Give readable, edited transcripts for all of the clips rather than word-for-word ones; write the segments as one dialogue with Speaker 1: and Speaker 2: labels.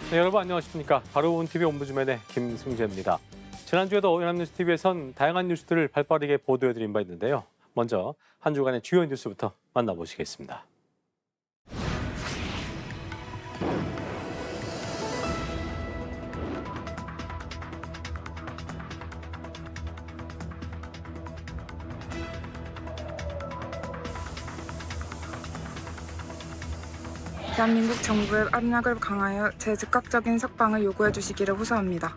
Speaker 1: 네, 여러분 안녕하십니까. 바로 온 TV 옴부즈맨의 김승재입니다. 지난주에도 연합뉴스TV에선 다양한 뉴스들을 발빠르게 보도해드린 바 있는데요. 먼저 한 주간의 주요 뉴스부터 만나보시겠습니다.
Speaker 2: 대한민국 정부의 압력을 강하여 제 즉각적인 석방을 요구해 주시기를 호소합니다.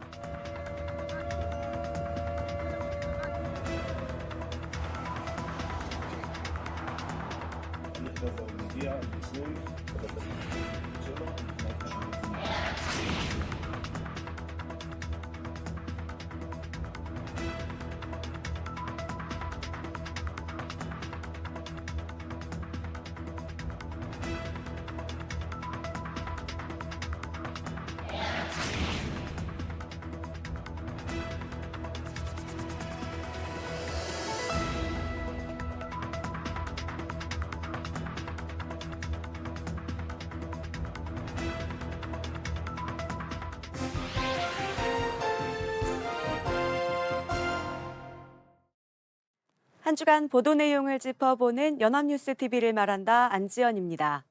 Speaker 3: 한 주간 보도 내용을 짚어보는 연합뉴스TV를 말한다 안지연입니다.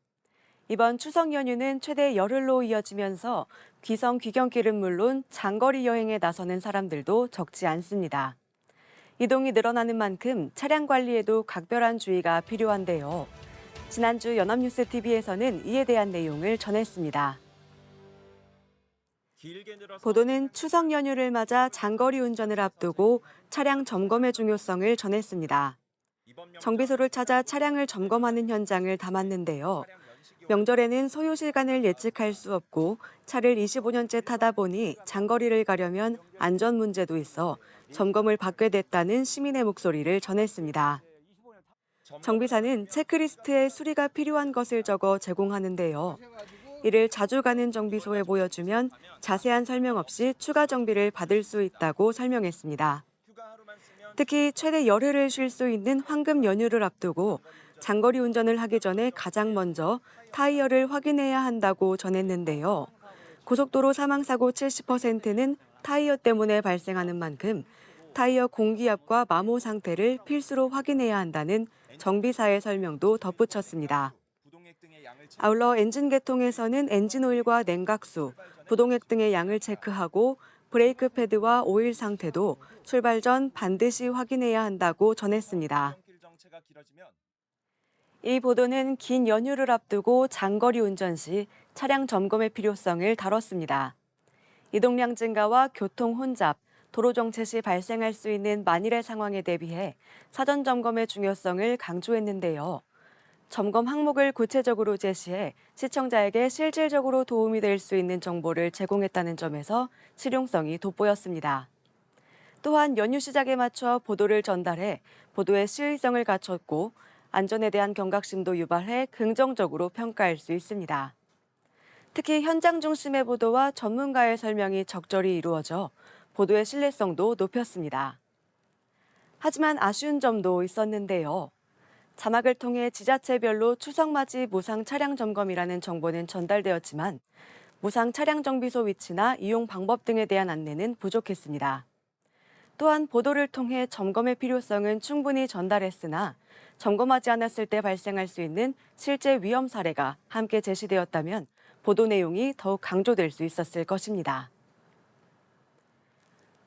Speaker 3: 이번 추석 연휴는 최대 열흘로 이어지면서 귀성 귀경길은 물론 장거리 여행에 나서는 사람들도 적지 않습니다. 이동이 늘어나는 만큼 차량 관리에도 각별한 주의가 필요한데요. 지난주 연합뉴스TV에서는 이에 대한 내용을 전했습니다. 보도는 추석 연휴를 맞아 장거리 운전을 앞두고 차량 점검의 중요성을 전했습니다. 정비소를 찾아 차량을 점검하는 현장을 담았는데요. 명절에는 소요 시간을 예측할 수 없고 차를 25년째 타다 보니 장거리를 가려면 안전 문제도 있어 점검을 받게 됐다는 시민의 목소리를 전했습니다. 정비사는 체크리스트에 수리가 필요한 것을 적어 제공하는데요. 이를 자주 가는 정비소에 보여주면 자세한 설명 없이 추가 정비를 받을 수 있다고 설명했습니다. 특히 최대 열흘을 쉴 수 있는 황금 연휴를 앞두고 장거리 운전을 하기 전에 가장 먼저 타이어를 확인해야 한다고 전했는데요. 고속도로 사망사고 70%는 타이어 때문에 발생하는 만큼 타이어 공기압과 마모 상태를 필수로 확인해야 한다는 정비사의 설명도 덧붙였습니다. 아울러 엔진 개통에서는 엔진 오일과 냉각수, 부동액 등의 양을 체크하고 브레이크 패드와 오일 상태도 출발 전 반드시 확인해야 한다고 전했습니다. 이 보도는 긴 연휴를 앞두고 장거리 운전 시 차량 점검의 필요성을 다뤘습니다. 이동량 증가와 교통 혼잡, 도로 정체 시 발생할 수 있는 만일의 상황에 대비해 사전 점검의 중요성을 강조했는데요. 점검 항목을 구체적으로 제시해 시청자에게 실질적으로 도움이 될 수 있는 정보를 제공했다는 점에서 실용성이 돋보였습니다. 또한 연휴 시작에 맞춰 보도를 전달해 보도의 시의성을 갖췄고 안전에 대한 경각심도 유발해 긍정적으로 평가할 수 있습니다. 특히 현장 중심의 보도와 전문가의 설명이 적절히 이루어져 보도의 신뢰성도 높였습니다. 하지만 아쉬운 점도 있었는데요. 자막을 통해 지자체별로 추석맞이 무상 차량 점검이라는 정보는 전달되었지만 무상 차량 정비소 위치나 이용 방법 등에 대한 안내는 부족했습니다. 또한 보도를 통해 점검의 필요성은 충분히 전달했으나 점검하지 않았을 때 발생할 수 있는 실제 위험 사례가 함께 제시되었다면 보도 내용이 더욱 강조될 수 있었을 것입니다.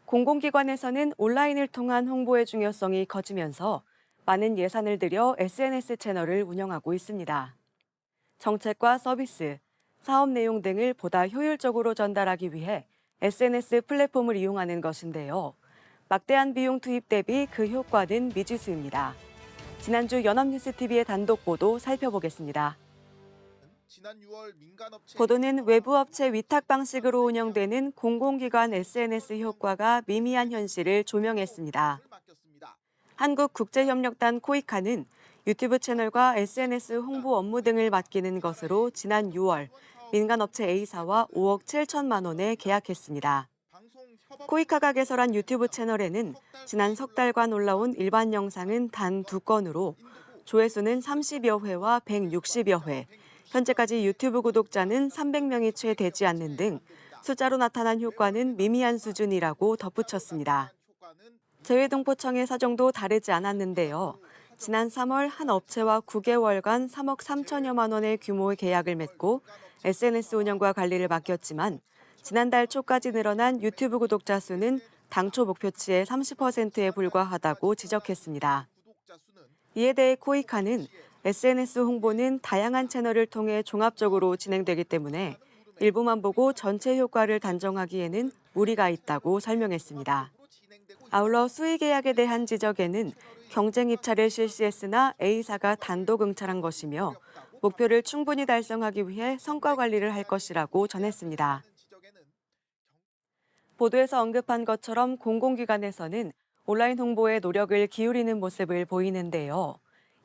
Speaker 3: 공공기관에서는 온라인을 통한 홍보의 중요성이 커지면서 많은 예산을 들여 SNS 채널을 운영하고 있습니다. 정책과 서비스, 사업 내용 등을 보다 효율적으로 전달하기 위해 SNS 플랫폼을 이용하는 것인데요. 막대한 비용 투입 대비 그 효과는 미지수입니다. 지난주 연합뉴스TV의 단독 보도 살펴보겠습니다. 보도는 외부 업체 위탁 방식으로 운영되는 공공기관 SNS 효과가 미미한 현실을 조명했습니다. 한국국제협력단 코이카는 유튜브 채널과 SNS 홍보 업무 등을 맡기는 것으로 지난 6월 민간업체 A사와 5억 7천만 원에 계약했습니다. 코이카가 개설한 유튜브 채널에는 지난 석 달간 올라온 일반 영상은 단 2건으로 조회수는 30여 회와 160여 회, 현재까지 유튜브 구독자는 300명이 채 되지 않는 등 숫자로 나타난 효과는 미미한 수준이라고 덧붙였습니다. 재외동포청의 사정도 다르지 않았는데요. 지난 3월 한 업체와 9개월간 3억 3천여만 원의 규모의 계약을 맺고 SNS 운영과 관리를 맡겼지만 지난달 초까지 늘어난 유튜브 구독자 수는 당초 목표치의 30%에 불과하다고 지적했습니다. 이에 대해 코이카는 SNS 홍보는 다양한 채널을 통해 종합적으로 진행되기 때문에 일부만 보고 전체 효과를 단정하기에는 무리가 있다고 설명했습니다. 아울러 수의 계약에 대한 지적에는 경쟁 입찰을 실시했으나 A사가 단독 응찰한 것이며 목표를 충분히 달성하기 위해 성과 관리를 할 것이라고 전했습니다. 보도에서 언급한 것처럼 공공기관에서는 온라인 홍보에 노력을 기울이는 모습을 보이는데요.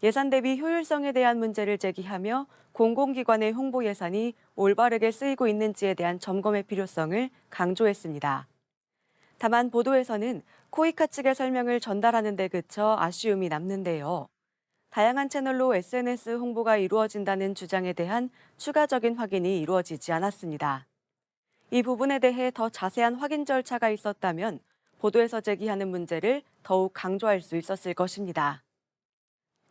Speaker 3: 예산 대비 효율성에 대한 문제를 제기하며 공공기관의 홍보 예산이 올바르게 쓰이고 있는지에 대한 점검의 필요성을 강조했습니다. 다만 보도에서는 코이카 측의 설명을 전달하는 데 그쳐 아쉬움이 남는데요. 다양한 채널로 SNS 홍보가 이루어진다는 주장에 대한 추가적인 확인이 이루어지지 않았습니다. 이 부분에 대해 더 자세한 확인 절차가 있었다면 보도에서 제기하는 문제를 더욱 강조할 수 있었을 것입니다.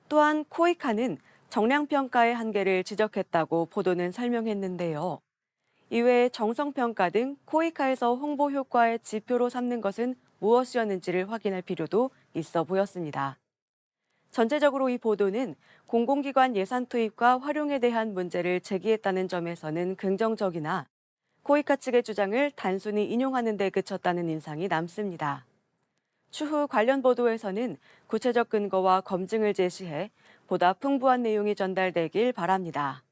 Speaker 3: 또한 코이카는 정량평가의 한계를 지적했다고 보도는 설명했는데요. 이외에 정성평가 등 코이카에서 홍보 효과의 지표로 삼는 것은 무엇이었는지를 확인할 필요도 있어 보였습니다. 전체적으로 이 보도는 공공기관 예산 투입과 활용에 대한 문제를 제기했다는 점에서는 긍정적이나 코이카 측의 주장을 단순히 인용하는 데 그쳤다는 인상이 남습니다. 추후 관련 보도에서는 구체적 근거와 검증을 제시해 보다 풍부한 내용이 전달되길 바랍니다.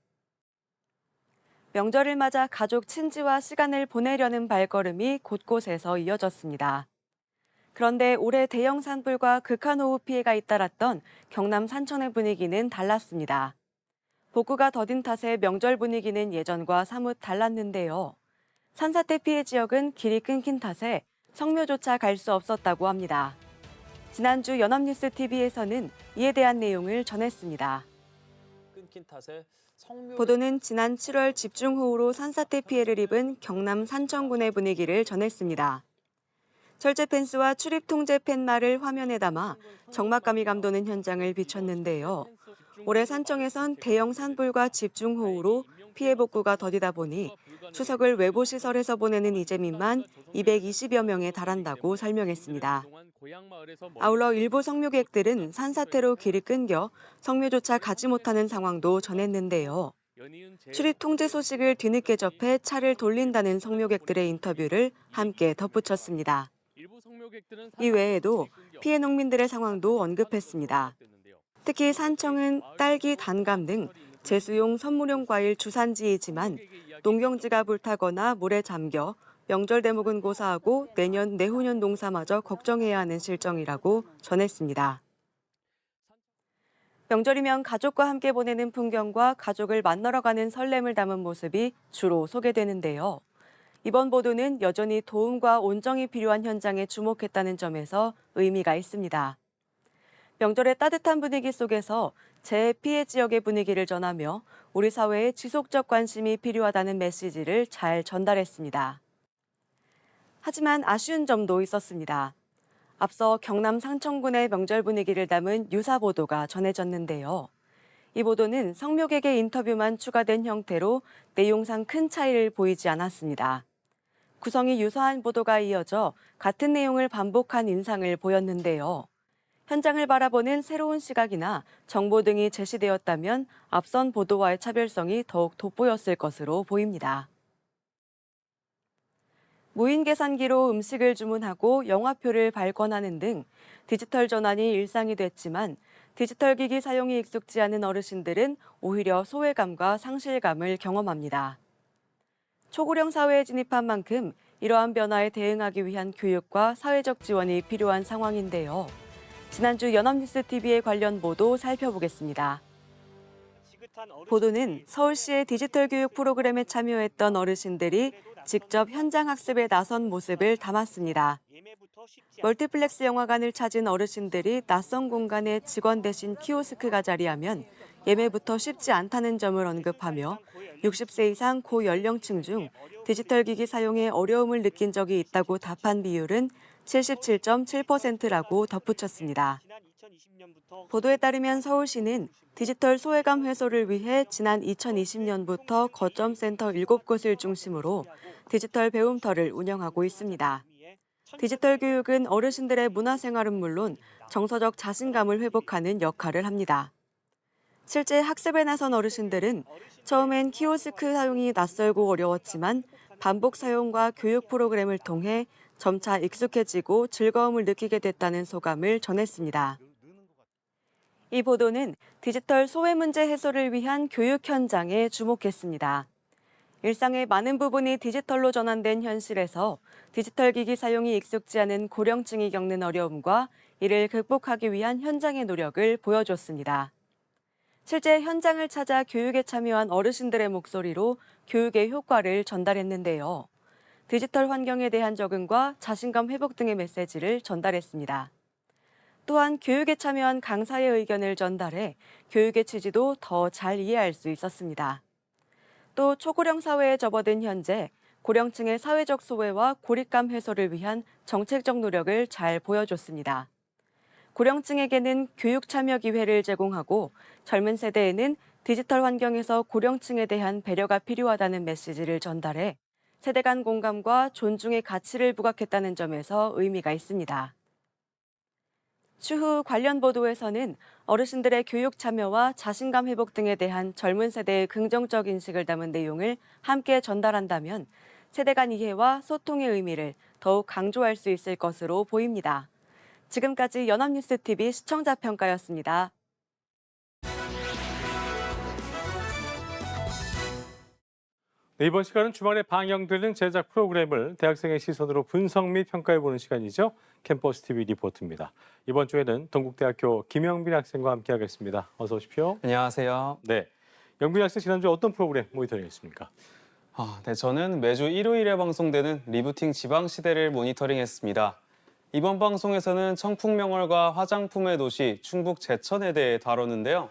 Speaker 3: 명절을 맞아 가족 친지와 시간을 보내려는 발걸음이 곳곳에서 이어졌습니다. 그런데 올해 대형 산불과 극한호우 피해가 잇따랐던 경남 산천의 분위기는 달랐습니다. 복구가 더딘 탓에 명절 분위기는 예전과 사뭇 달랐는데요. 산사태 피해 지역은 길이 끊긴 탓에 성묘조차 갈 수 없었다고 합니다. 지난주 연합뉴스TV에서는 이에 대한 내용을 전했습니다. 보도는 지난 7월 집중호우로 산사태 피해를 입은 경남 산천군의 분위기를 전했습니다. 철제 펜스와 출입 통제 팻말을 화면에 담아 적막감이 감도는 현장을 비췄는데요. 올해 산청에선 대형 산불과 집중호우로 피해 복구가 더디다 보니 추석을 외부 시설에서 보내는 이재민만 220여 명에 달한다고 설명했습니다. 아울러 일부 성묘객들은 산사태로 길이 끊겨 성묘조차 가지 못하는 상황도 전했는데요. 출입 통제 소식을 뒤늦게 접해 차를 돌린다는 성묘객들의 인터뷰를 함께 덧붙였습니다. 이외에도 피해 농민들의 상황도 언급했습니다. 특히 산청은 딸기, 단감 등 제수용 선물용 과일 주산지이지만 농경지가 불타거나 물에 잠겨 명절 대목은 고사하고 내년, 내후년 농사마저 걱정해야 하는 실정이라고 전했습니다. 명절이면 가족과 함께 보내는 풍경과 가족을 만나러 가는 설렘을 담은 모습이 주로 소개되는데요. 이번 보도는 여전히 도움과 온정이 필요한 현장에 주목했다는 점에서 의미가 있습니다. 명절의 따뜻한 분위기 속에서 재해 피해 지역의 분위기를 전하며 우리 사회에 지속적 관심이 필요하다는 메시지를 잘 전달했습니다. 하지만 아쉬운 점도 있었습니다. 앞서 경남 상천군의 명절 분위기를 담은 유사 보도가 전해졌는데요. 이 보도는 성묘객의 인터뷰만 추가된 형태로 내용상 큰 차이를 보이지 않았습니다. 구성이 유사한 보도가 이어져 같은 내용을 반복한 인상을 보였는데요. 현장을 바라보는 새로운 시각이나 정보 등이 제시되었다면 앞선 보도와의 차별성이 더욱 돋보였을 것으로 보입니다. 무인 계산기로 음식을 주문하고 영화표를 발권하는 등 디지털 전환이 일상이 됐지만 디지털 기기 사용이 익숙지 않은 어르신들은 오히려 소외감과 상실감을 경험합니다. 초고령 사회에 진입한 만큼 이러한 변화에 대응하기 위한 교육과 사회적 지원이 필요한 상황인데요. 지난주 연합뉴스TV의 관련 보도 살펴보겠습니다. 보도는 서울시의 디지털 교육 프로그램에 참여했던 어르신들이 직접 현장 학습에 나선 모습을 담았습니다. 멀티플렉스 영화관을 찾은 어르신들이 낯선 공간에 직원 대신 키오스크가 자리하면 예매부터 쉽지 않다는 점을 언급하며 60세 이상 고연령층 중 디지털 기기 사용에 어려움을 느낀 적이 있다고 답한 비율은 77.7%라고 덧붙였습니다. 보도에 따르면 서울시는 디지털 소외감 해소를 위해 지난 2020년부터 거점 센터 7곳을 중심으로 디지털 배움터를 운영하고 있습니다. 디지털 교육은 어르신들의 문화생활은 물론 정서적 자신감을 회복하는 역할을 합니다. 실제 학습에 나선 어르신들은 처음엔 키오스크 사용이 낯설고 어려웠지만 반복 사용과 교육 프로그램을 통해 점차 익숙해지고 즐거움을 느끼게 됐다는 소감을 전했습니다. 이 보도는 디지털 소외 문제 해소를 위한 교육 현장에 주목했습니다. 일상의 많은 부분이 디지털로 전환된 현실에서 디지털 기기 사용이 익숙지 않은 고령층이 겪는 어려움과 이를 극복하기 위한 현장의 노력을 보여줬습니다. 실제 현장을 찾아 교육에 참여한 어르신들의 목소리로 교육의 효과를 전달했는데요. 디지털 환경에 대한 적응과 자신감 회복 등의 메시지를 전달했습니다. 또한 교육에 참여한 강사의 의견을 전달해 교육의 취지도 더 잘 이해할 수 있었습니다. 또 초고령 사회에 접어든 현재 고령층의 사회적 소외와 고립감 해소를 위한 정책적 노력을 잘 보여줬습니다. 고령층에게는 교육 참여 기회를 제공하고 젊은 세대에는 디지털 환경에서 고령층에 대한 배려가 필요하다는 메시지를 전달해 세대 간 공감과 존중의 가치를 부각했다는 점에서 의미가 있습니다. 추후 관련 보도에서는 어르신들의 교육 참여와 자신감 회복 등에 대한 젊은 세대의 긍정적 인식을 담은 내용을 함께 전달한다면 세대 간 이해와 소통의 의미를 더욱 강조할 수 있을 것으로 보입니다. 지금까지 연합뉴스TV 시청자평가였습니다.
Speaker 1: 네, 이번 시간은 주말에 방영되는 제작 프로그램을 대학생의 시선으로 분석 및 평가해보는 시간이죠. 캠퍼스 TV 리포트입니다. 이번 주에는 동국대학교 김영빈 학생과 함께하겠습니다. 어서 오십시오.
Speaker 4: 안녕하세요.
Speaker 1: 네, 영빈 학생 지난주 어떤 프로그램 모니터링했습니까?
Speaker 4: 네, 저는 매주 일요일에 방송되는 리부팅 지방시대를 모니터링했습니다. 이번 방송에서는 청풍명월과 화장품의 도시 충북 제천에 대해 다뤘는데요.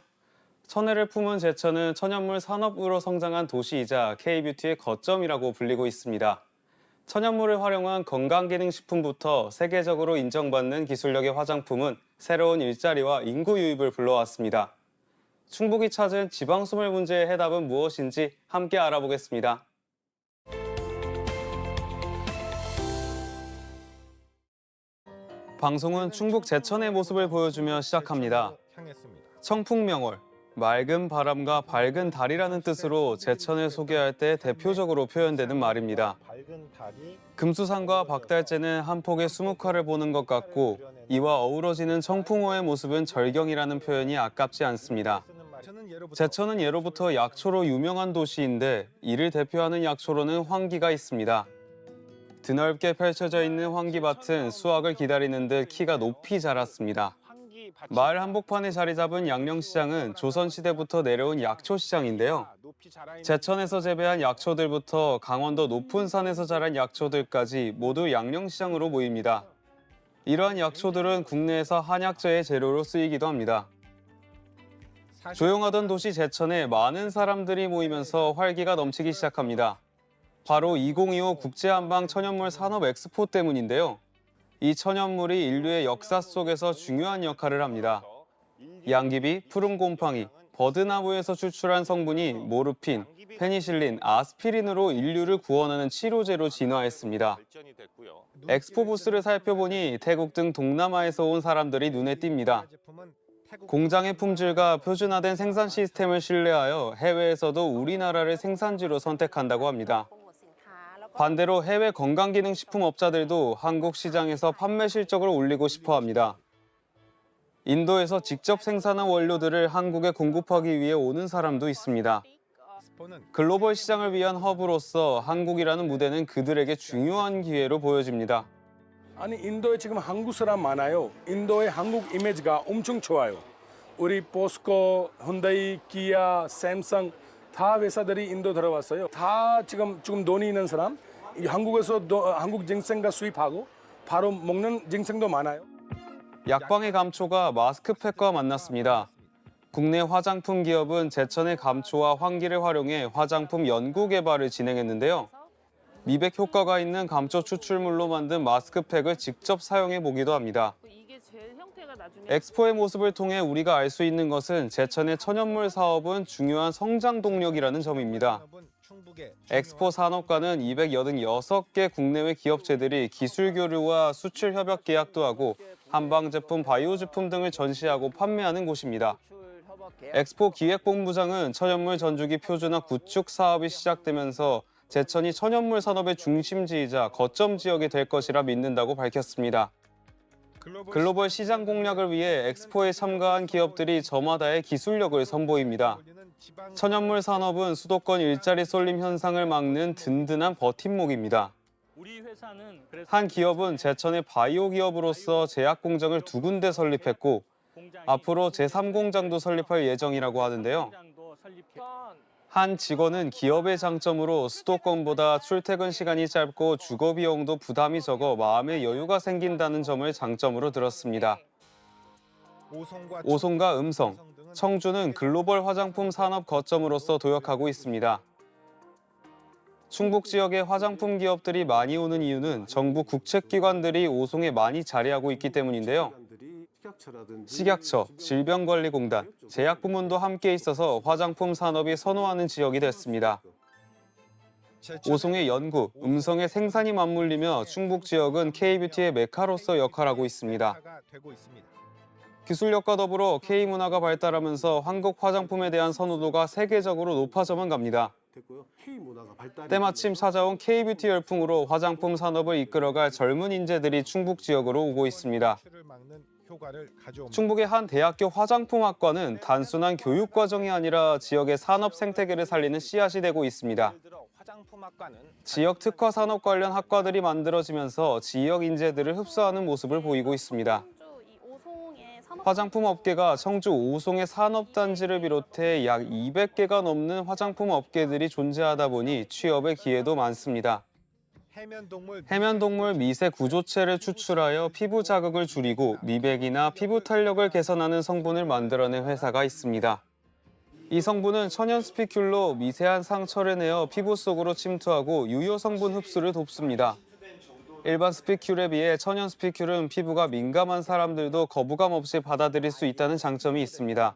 Speaker 4: 천혜를 품은 제천은 천연물 산업으로 성장한 도시이자 K뷰티의 거점이라고 불리고 있습니다. 천연물을 활용한 건강기능식품부터 세계적으로 인정받는 기술력의 화장품은 새로운 일자리와 인구 유입을 불러왔습니다. 충북이 찾은 지방소멸 문제의 해답은 무엇인지 함께 알아보겠습니다. 방송은 충북 제천의 모습을 보여주며 시작합니다. 청풍명월, 맑은 바람과 밝은 달이라는 뜻으로 제천을 소개할 때 대표적으로 표현되는 말입니다. 금수산과 박달재는 한 폭의 수묵화를 보는 것 같고 이와 어우러지는 청풍호의 모습은 절경이라는 표현이 아깝지 않습니다. 제천은 예로부터 약초로 유명한 도시인데 이를 대표하는 약초로는 황기가 있습니다. 드넓게 펼쳐져 있는 황기밭은 수확을 기다리는 듯 키가 높이 자랐습니다. 마을 한복판에 자리 잡은 양령시장은 조선시대부터 내려온 약초시장인데요. 제천에서 재배한 약초들부터 강원도 높은 산에서 자란 약초들까지 모두 양령시장으로 모입니다. 이러한 약초들은 국내에서 한약재의 재료로 쓰이기도 합니다. 조용하던 도시 제천에 많은 사람들이 모이면서 활기가 넘치기 시작합니다. 바로 2025 국제한방 천연물 산업 엑스포 때문인데요. 이 천연물이 인류의 역사 속에서 중요한 역할을 합니다. 양귀비, 푸른곰팡이, 버드나무에서 추출한 성분이 모르핀, 페니실린, 아스피린으로 인류를 구원하는 치료제로 진화했습니다. 엑스포 부스를 살펴보니 태국 등 동남아에서 온 사람들이 눈에 띕니다. 공장의 품질과 표준화된 생산 시스템을 신뢰하여 해외에서도 우리나라를 생산지로 선택한다고 합니다. 반대로 해외 건강기능식품업자들도 한국 시장에서 판매 실적을 올리고 싶어 합니다. 인도에서 직접 생산한 원료들을 한국에 공급하기 위해 오는 사람도 있습니다. 글로벌 시장을 위한 허브로서 한국이라는 무대는 그들에게 중요한 기회로 보여집니다.
Speaker 5: 아니 인도에 지금 한국 사람 많아요. 인도의 한국 이미지가 엄청 좋아요. 우리 포스코, 혼다이, 기아, 샘성 다 회사들이 인도 들어왔어요. 다 지금 돈이 있는 사람, 한국에서 한국 증생가 수입하고 바로 먹는 증생도 많아요.
Speaker 4: 약방의 감초가 마스크팩과 만났습니다. 국내 화장품 기업은 제천의 감초와 환기를 활용해 화장품 연구 개발을 진행했는데요. 미백 효과가 있는 감초 추출물로 만든 마스크팩을 직접 사용해 보기도 합니다.
Speaker 6: 이게 제 형태가 나중에
Speaker 4: 엑스포의 모습을 통해 우리가 알 수 있는 것은 제천의 천연물 사업은 중요한 성장 동력이라는 점입니다. 엑스포 산업과는 286개 국내외 기업체들이 기술 교류와 수출 협약 계약도 하고 한방 제품, 바이오 제품 등을 전시하고 판매하는 곳입니다. 엑스포 기획본부장은 천연물 전주기 표준화 구축 사업이 시작되면서 제천이 천연물 산업의 중심지이자 거점 지역이 될 것이라 믿는다고 밝혔습니다. 글로벌 시장 공략을 위해 엑스포에 참가한 기업들이 저마다의 기술력을 선보입니다. 천연물 산업은 수도권 일자리 쏠림 현상을 막는 든든한 버팀목입니다. 한 기업은 제천의 바이오 기업으로서 제약 공장을 2군데 설립했고 앞으로 제3공장도 설립할 예정이라고 하는데요. 한 직원은 기업의 장점으로 수도권보다 출퇴근 시간이 짧고 주거 비용도 부담이 적어 마음의 여유가 생긴다는 점을 장점으로 들었습니다. 오송과 음성, 청주는 글로벌 화장품 산업 거점으로서 도약하고 있습니다. 충북 지역의 화장품 기업들이 많이 오는 이유는 정부 국책기관들이 오송에 많이 자리하고 있기 때문인데요. 식약처, 질병관리공단, 제약부문도 함께 있어서 화장품 산업이 선호하는 지역이 됐습니다. 오송의 연구, 음성의 생산이 맞물리며 충북 지역은 K-뷰티의 메카로서 역할하고 있습니다. 기술력과 더불어 K-문화가 발달하면서 한국 화장품에 대한 선호도가 세계적으로 높아져만 갑니다. 때마침 찾아온 K-뷰티 열풍으로 화장품 산업을 이끌어갈 젊은 인재들이 충북 지역으로 오고 있습니다. 충북의 한 대학교 화장품학과는 단순한 교육과정이 아니라 지역의 산업 생태계를 살리는 씨앗이 되고 있습니다. 지역 특화 산업 관련 학과들이 만들어지면서 지역 인재들을 흡수하는 모습을 보이고 있습니다. 화장품 업계가 청주 오송의 산업단지를 비롯해 약 200개가 넘는 화장품 업계들이 존재하다 보니 취업의 기회도 많습니다. 해면동물 미세 구조체를 추출하여 피부 자극을 줄이고 미백이나 피부 탄력을 개선하는 성분을 만들어낸 회사가 있습니다. 이 성분은 천연 스피큘로 미세한 상처를 내어 피부 속으로 침투하고 유효 성분 흡수를 돕습니다. 일반 스피큘에 비해 천연 스피큘은 피부가 민감한 사람들도 거부감 없이 받아들일 수 있다는 장점이 있습니다.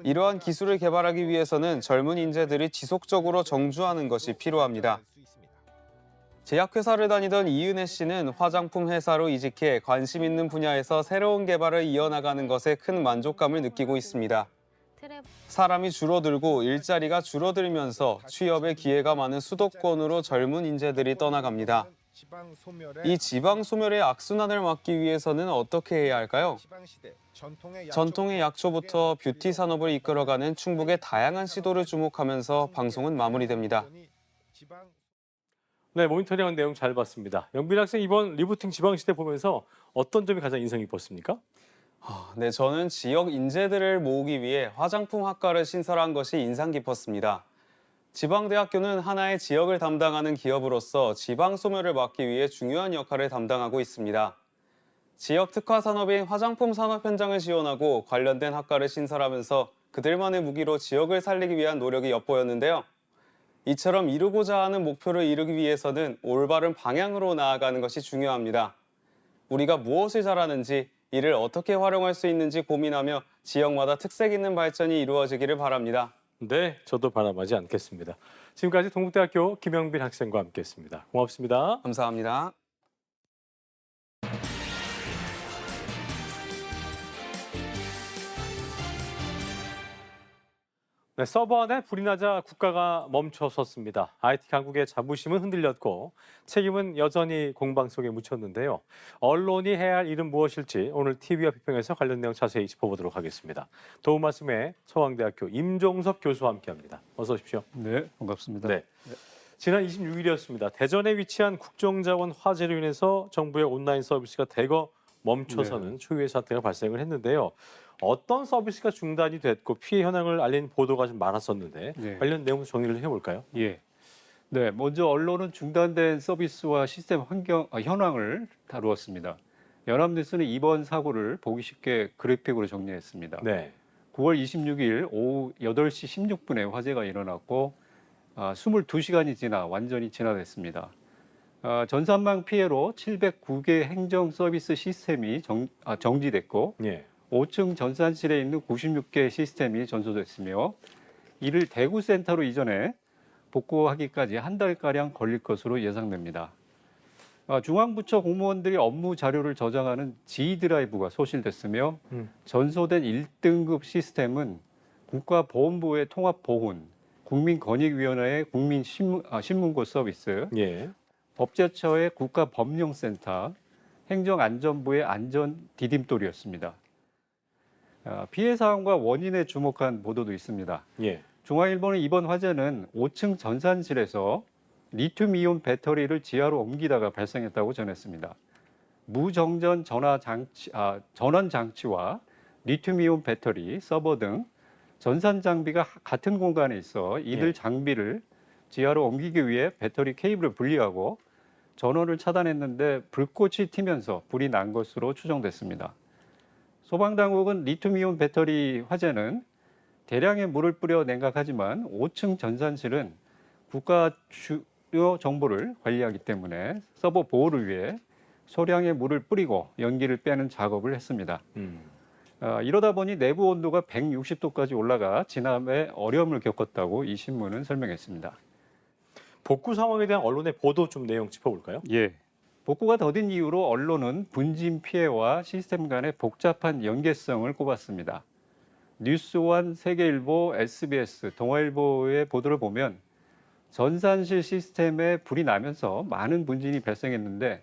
Speaker 4: 이러한 기술을 개발하기 위해서는 젊은 인재들이 지속적으로 정주하는 것이 필요합니다. 제약회사를 다니던 이은혜 씨는 화장품 회사로 이직해 관심 있는 분야에서 새로운 개발을 이어나가는 것에 큰 만족감을 느끼고 있습니다. 사람이 줄어들고 일자리가 줄어들면서 취업의 기회가 많은 수도권으로 젊은 인재들이 떠나갑니다. 이 지방 소멸의 악순환을 막기 위해서는 어떻게 해야 할까요? 전통의 약초부터 뷰티 산업을 이끌어가는 충북의 다양한 시도를 주목하면서 방송은 마무리됩니다.
Speaker 1: 네, 모니터링한 내용 잘 봤습니다. 영빈 학생 이번 리부팅 지방시대 보면서 어떤 점이 가장 인상 깊었습니까?
Speaker 4: 네, 저는 지역 인재들을 모으기 위해 화장품 학과를 신설한 것이 인상 깊었습니다. 지방대학교는 하나의 지역을 담당하는 기업으로서 지방 소멸을 막기 위해 중요한 역할을 담당하고 있습니다. 지역 특화 산업인 화장품 산업 현장을 지원하고 관련된 학과를 신설하면서 그들만의 무기로 지역을 살리기 위한 노력이 엿보였는데요. 이처럼 이루고자 하는 목표를 이루기 위해서는 올바른 방향으로 나아가는 것이 중요합니다. 우리가 무엇을 잘하는지, 이를 어떻게 활용할 수 있는지 고민하며 지역마다 특색 있는 발전이 이루어지기를 바랍니다.
Speaker 1: 네, 저도 바람하지 않겠습니다. 지금까지 동국대학교 김영빈 학생과 함께했습니다. 고맙습니다.
Speaker 4: 감사합니다.
Speaker 1: 네, 서버 안에 불이 나자 국가가 멈춰섰습니다. IT 강국의 자부심은 흔들렸고 책임은 여전히 공방 속에 묻혔는데요. 언론이 해야 할 일은 무엇일지 오늘 TV와 비평에서 관련 내용 자세히 짚어보도록 하겠습니다. 도움 말씀에 서강대학교 임종섭 교수와 함께합니다. 어서 오십시오.
Speaker 7: 네, 반갑습니다.
Speaker 1: 네. 지난 26일이었습니다. 대전에 위치한 국정자원 화재로 인해서 정부의 온라인 서비스가 대거 멈춰서는 초유의 사태가 발생을 했는데요. 어떤 서비스가 중단이 됐고 피해 현황을 알린 보도가 좀 많았었는데
Speaker 7: 네.
Speaker 1: 관련 내용 정리를 해볼까요?
Speaker 7: 예. 네, 먼저 언론은 중단된 서비스와 시스템 현황을 다루었습니다. 연합뉴스는 이번 사고를 보기 쉽게 그래픽으로 정리했습니다.
Speaker 1: 네.
Speaker 7: 9월 26일 오후 8시 16분에 화재가 일어났고 22시간이 지나 완전히 진화됐습니다. 전산망 피해로 709개 행정 서비스 시스템이 정지됐고
Speaker 1: 예.
Speaker 7: 5층 전산실에 있는 96개 시스템이 전소됐으며 이를 대구 센터로 이전해 복구하기까지 한 달가량 걸릴 것으로 예상됩니다. 중앙부처 공무원들이 업무 자료를 저장하는 G 드라이브가 소실됐으며 전소된 1등급 시스템은 국가보훈부의 통합보훈, 국민권익위원회의 국민신문고 서비스,
Speaker 1: 예.
Speaker 7: 법제처의 국가법령센터, 행정안전부의 안전 디딤돌이었습니다. 피해 사항과 원인에 주목한 보도도 있습니다.
Speaker 1: 예.
Speaker 7: 중앙일보는 이번 화재는 5층 전산실에서 리튬이온 배터리를 지하로 옮기다가 발생했다고 전했습니다. 무정전 전원 장치와 리튬이온 배터리, 서버 등 전산 장비가 같은 공간에 있어 이들
Speaker 1: 예.
Speaker 7: 장비를 지하로 옮기기 위해 배터리 케이블을 분리하고 전원을 차단했는데 불꽃이 튀면서 불이 난 것으로 추정됐습니다. 소방당국은 리튬이온 배터리 화재는 대량의 물을 뿌려 냉각하지만 5층 전산실은 국가 주요 정보를 관리하기 때문에 서버 보호를 위해 소량의 물을 뿌리고 연기를 빼는 작업을 했습니다. 이러다 보니 내부 온도가 160도까지 올라가 진압에 어려움을 겪었다고 이 신문은 설명했습니다.
Speaker 1: 복구 상황에 대한 언론의 보도 좀 내용 짚어볼까요?
Speaker 7: 예. 복구가 더딘 이유로 언론은 분진 피해와 시스템 간의 복잡한 연계성을 꼽았습니다. 뉴스원, 세계일보, SBS, 동아일보의 보도를 보면 전산실 시스템에 불이 나면서 많은 분진이 발생했는데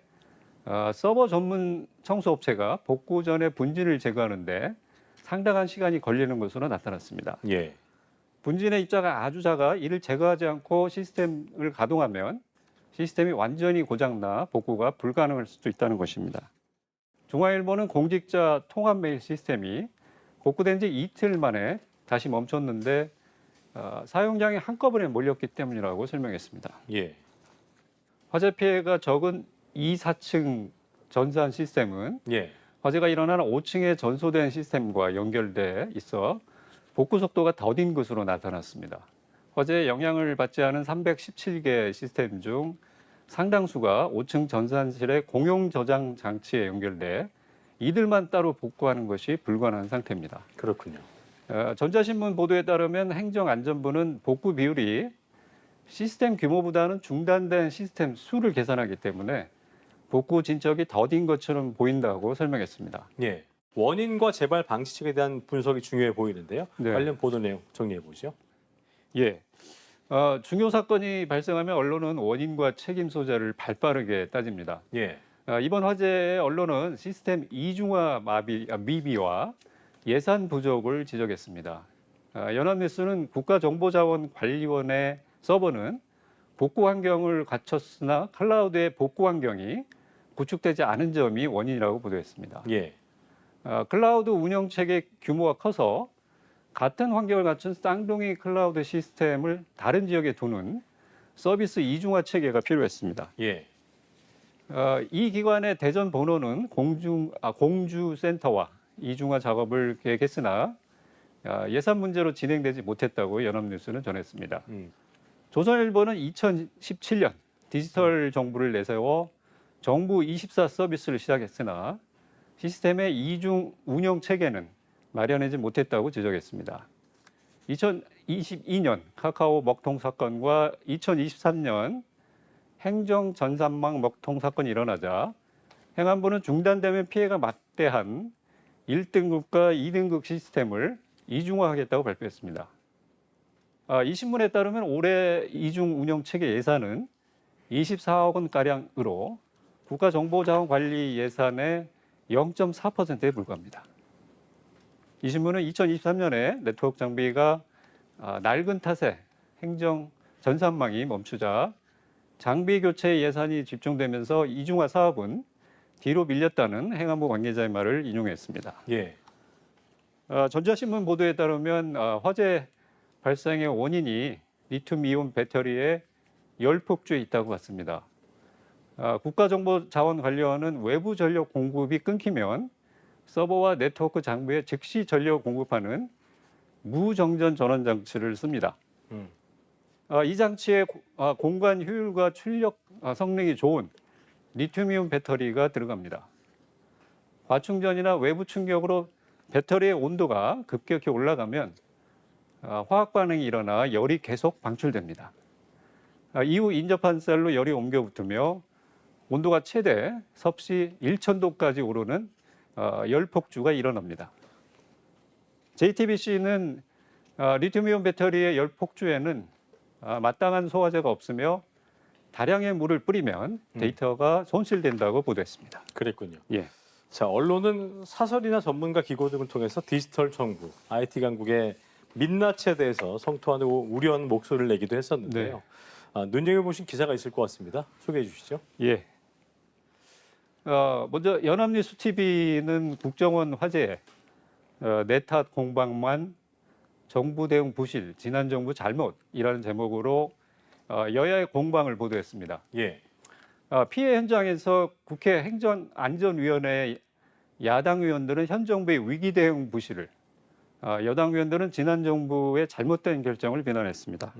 Speaker 7: 서버 전문 청소업체가 복구 전에 분진을 제거하는데 상당한 시간이 걸리는 것으로 나타났습니다.
Speaker 1: 예.
Speaker 7: 분진의 입자가 아주 작아 이를 제거하지 않고 시스템을 가동하면 시스템이 완전히 고장나 복구가 불가능할 수도 있다는 것입니다. 중앙일보는 공직자 통합 메일 시스템이 복구된 지 이틀 만에 다시 멈췄는데 사용량이 한꺼번에 몰렸기 때문이라고 설명했습니다.
Speaker 1: 예.
Speaker 7: 화재 피해가 적은 2, 4층 전산 시스템은
Speaker 1: 예.
Speaker 7: 화재가 일어나는 5층에 전소된 시스템과 연결돼 있어 복구 속도가 더딘 것으로 나타났습니다. 화재에 영향을 받지 않은 317개 시스템 중 상당수가 5층 전산실의 공용 저장 장치에 연결돼 이들만 따로 복구하는 것이 불가능한 상태입니다.
Speaker 1: 그렇군요.
Speaker 7: 전자신문 보도에 따르면 행정안전부는 복구 비율이 시스템 규모보다는 중단된 시스템 수를 계산하기 때문에 복구 진척이 더딘 것처럼 보인다고 설명했습니다.
Speaker 1: 예. 원인과 재발 방지책에 대한 분석이 중요해 보이는데요.
Speaker 7: 네.
Speaker 1: 관련 보도 내용 정리해 보죠.
Speaker 7: 예. 중요 사건이 발생하면 언론은 원인과 책임 소재를 발빠르게 따집니다.
Speaker 1: 예.
Speaker 7: 이번 화재의 언론은 시스템 이중화 미비와 예산 부족을 지적했습니다. 연합뉴스는 국가정보자원관리원의 서버는 복구 환경을 갖췄으나 클라우드의 복구 환경이 구축되지 않은 점이 원인이라고 보도했습니다.
Speaker 1: 예.
Speaker 7: 클라우드 운영 체계 규모가 커서 같은 환경을 갖춘 쌍둥이 클라우드 시스템을 다른 지역에 두는 서비스 이중화 체계가 필요했습니다.
Speaker 1: 예.
Speaker 7: 이 기관의 대전 본원은 공주센터와 이중화 작업을 계획했으나 예산 문제로 진행되지 못했다고 연합뉴스는 전했습니다. 조선일보는 2017년 디지털 정부를 내세워 정부 24 서비스를 시작했으나 시스템의 이중 운영 체계는 마련하지 못했다고 지적했습니다. 2022년 카카오 먹통 사건과 2023년 행정 전산망 먹통 사건이 일어나자 행안부는 중단되면 피해가 막대한 1등급과 2등급 시스템을 이중화하겠다고 발표했습니다. 이 신문에 따르면 올해 이중 운영 체계 예산은 24억 원가량으로 국가정보자원관리 예산의 0.4%에 불과합니다. 이 신문은 2023년에 네트워크 장비가 낡은 탓에 행정 전산망이 멈추자 장비 교체 예산이 집중되면서 이중화 사업은 뒤로 밀렸다는 행안부 관계자의 말을 인용했습니다.
Speaker 1: 예.
Speaker 7: 전자신문 보도에 따르면 화재 발생의 원인이 리튬이온 배터리의 열폭주에 있다고 봤습니다. 국가정보자원관리원은 외부 전력 공급이 끊기면 서버와 네트워크 장비에 즉시 전력 공급하는 무정전 전원 장치를 씁니다.
Speaker 1: 음.
Speaker 7: 이 장치에 공간 효율과 출력 성능이 좋은 리튬이온 배터리가 들어갑니다. 과충전이나 외부 충격으로 배터리의 온도가 급격히 올라가면 화학 반응이 일어나 열이 계속 방출됩니다. 이후 인접한 셀로 열이 옮겨 붙으며 온도가 최대 섭씨 1000도까지 오르는 열 폭주가 일어납니다. JTBC는 리튬이온 배터리의 열 폭주에는 마땅한 소화제가 없으며 다량의 물을 뿌리면 데이터가 손실된다고 보도했습니다.
Speaker 1: 그랬군요.
Speaker 7: 예.
Speaker 1: 자, 언론은 사설이나 전문가 기고 등을 통해서 디지털 정부, IT 강국의 민낯에 대해서 성토하고 우려하는 목소리를 내기도 했었는데요. 눈여겨보신 기사가 있을 것 같습니다. 소개해 주시죠.
Speaker 7: 예. 먼저 연합뉴스 TV는 국정원 화제 내 탓 공방만 정부 대응 부실, 지난 정부 잘못이라는 제목으로 여야의 공방을 보도했습니다.
Speaker 1: 예.
Speaker 7: 피해 현장에서 국회 행정안전위원회 야당 의원들은 현 정부의 위기 대응 부실을, 여당 의원들은 지난 정부의 잘못된 결정을 비난했습니다.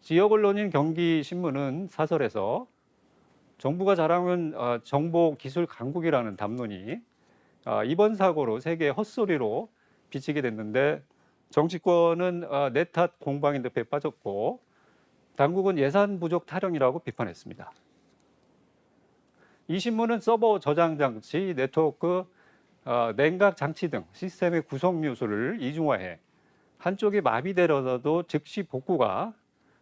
Speaker 7: 지역 언론인 경기신문은 사설에서 정부가 자랑한 정보 기술 강국이라는 담론이 이번 사고로 세계의 헛소리로 비치게 됐는데 정치권은 내 탓 공방인 늪에 빠졌고 당국은 예산 부족 타령이라고 비판했습니다. 이 신문은 서버 저장 장치, 네트워크, 냉각 장치 등 시스템의 구성 요소를 이중화해 한쪽이 마비되더라도 즉시 복구가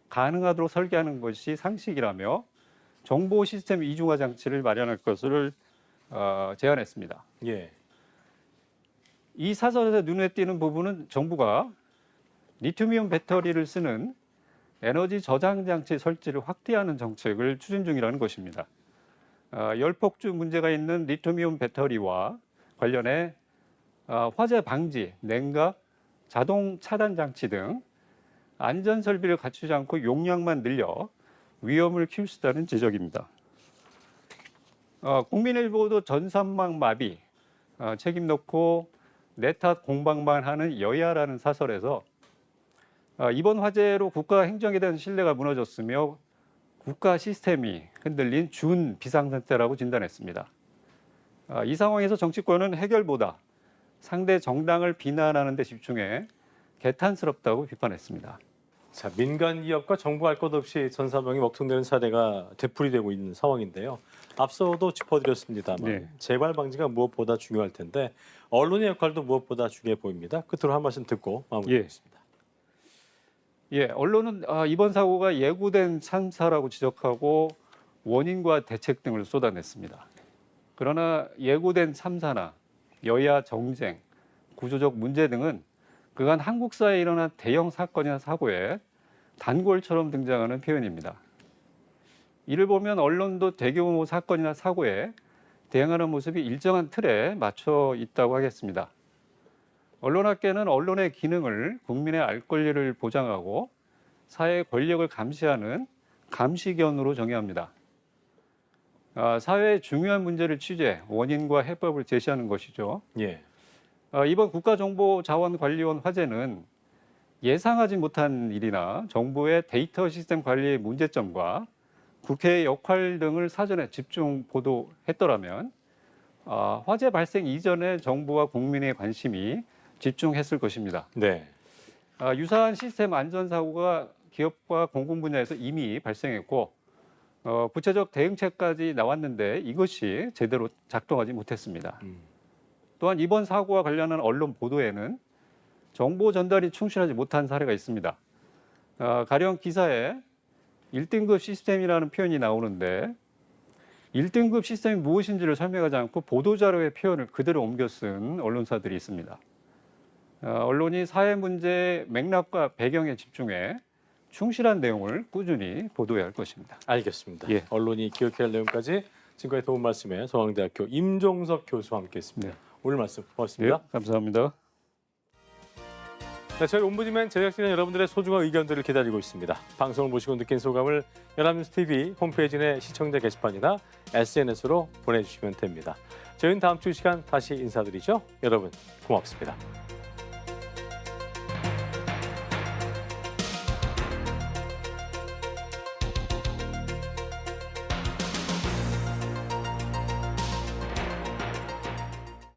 Speaker 7: 가능하도록 설계하는 것이 상식이라며 정보 시스템 이중화 장치를 마련할 것을 제안했습니다.
Speaker 1: 예.
Speaker 7: 이 사설에서 눈에 띄는 부분은 정부가 리튬이온 배터리를 쓰는 에너지 저장 장치 설치를 확대하는 정책을 추진 중이라는 것입니다. 열폭주 문제가 있는 리튬이온 배터리와 관련해 화재 방지, 냉각, 자동 차단 장치 등 안전 설비를 갖추지 않고 용량만 늘려 위험을 키울 수 있다는 지적입니다. 국민일보도 전산망 마비 책임 놓고 내 탓 공방만 하는 여야라는 사설에서 이번 화재로 국가 행정에 대한 신뢰가 무너졌으며 국가 시스템이 흔들린 준 비상상태라고 진단했습니다. 이 상황에서 정치권은 해결보다 상대 정당을 비난하는 데 집중해 개탄스럽다고 비판했습니다.
Speaker 1: 자, 민간 기업과 정부가 할 것 없이 전사망이 먹통되는 사례가 되풀이되고 있는 상황인데요. 앞서도 짚어드렸습니다만
Speaker 7: 네.
Speaker 1: 재발 방지가 무엇보다 중요할 텐데 언론의 역할도 무엇보다 중요해 보입니다. 끝으로 한 말씀 듣고 마무리하겠습니다.
Speaker 7: 예, 언론은 이번 사고가 예고된 참사라고 지적하고 원인과 대책 등을 쏟아냈습니다. 그러나 예고된 참사나 여야 정쟁, 구조적 문제 등은 그간 한국 사회에 일어난 대형 사건이나 사고에 단골처럼 등장하는 표현입니다. 이를 보면 언론도 대규모 사건이나 사고에 대응하는 모습이 일정한 틀에 맞춰 있다고 하겠습니다. 언론학계는 언론의 기능을 국민의 알 권리를 보장하고 사회의 권력을 감시하는 감시견으로 정의합니다. 사회의 중요한 문제를 취재, 원인과 해법을 제시하는 것이죠.
Speaker 1: 예.
Speaker 7: 이번 국가정보자원관리원 화재는 예상하지 못한 일이나 정부의 데이터 시스템 관리의 문제점과 국회의 역할 등을 사전에 집중 보도했더라면 화재 발생 이전에 정부와 국민의 관심이 집중했을 것입니다.
Speaker 1: 네.
Speaker 7: 유사한 시스템 안전사고가 기업과 공공 분야에서 이미 발생했고 구체적 대응책까지 나왔는데 이것이 제대로 작동하지 못했습니다. 또한 이번 사고와 관련한 언론 보도에는 정보 전달이 충실하지 못한 사례가 있습니다. 가령 기사에 1등급 시스템이라는 표현이 나오는데 1등급 시스템이 무엇인지를 설명하지 않고 보도자료의 표현을 그대로 옮겨 쓴 언론사들이 있습니다. 언론이 사회 문제의 맥락과 배경에 집중해 충실한 내용을 꾸준히 보도해야 할 것입니다.
Speaker 1: 알겠습니다.
Speaker 7: 예.
Speaker 1: 언론이 기억해야 할 내용까지 지금까지 도움 말씀에 서강대학교 임종석 교수와 함께했습니다.
Speaker 7: 네.
Speaker 1: 오늘 말씀 고맙습니다.
Speaker 7: 감사합니다.
Speaker 1: 네, 저희 옴부드맨 제작진은 여러분들의 소중한 의견들을 기다리고 있습니다. 방송을 보시고 느낀 소감을 연합뉴스 TV 홈페이지 내 시청자 게시판이나 SNS로 보내주시면 됩니다. 저희는 다음 주 이 시간 다시 인사드리죠. 여러분 고맙습니다.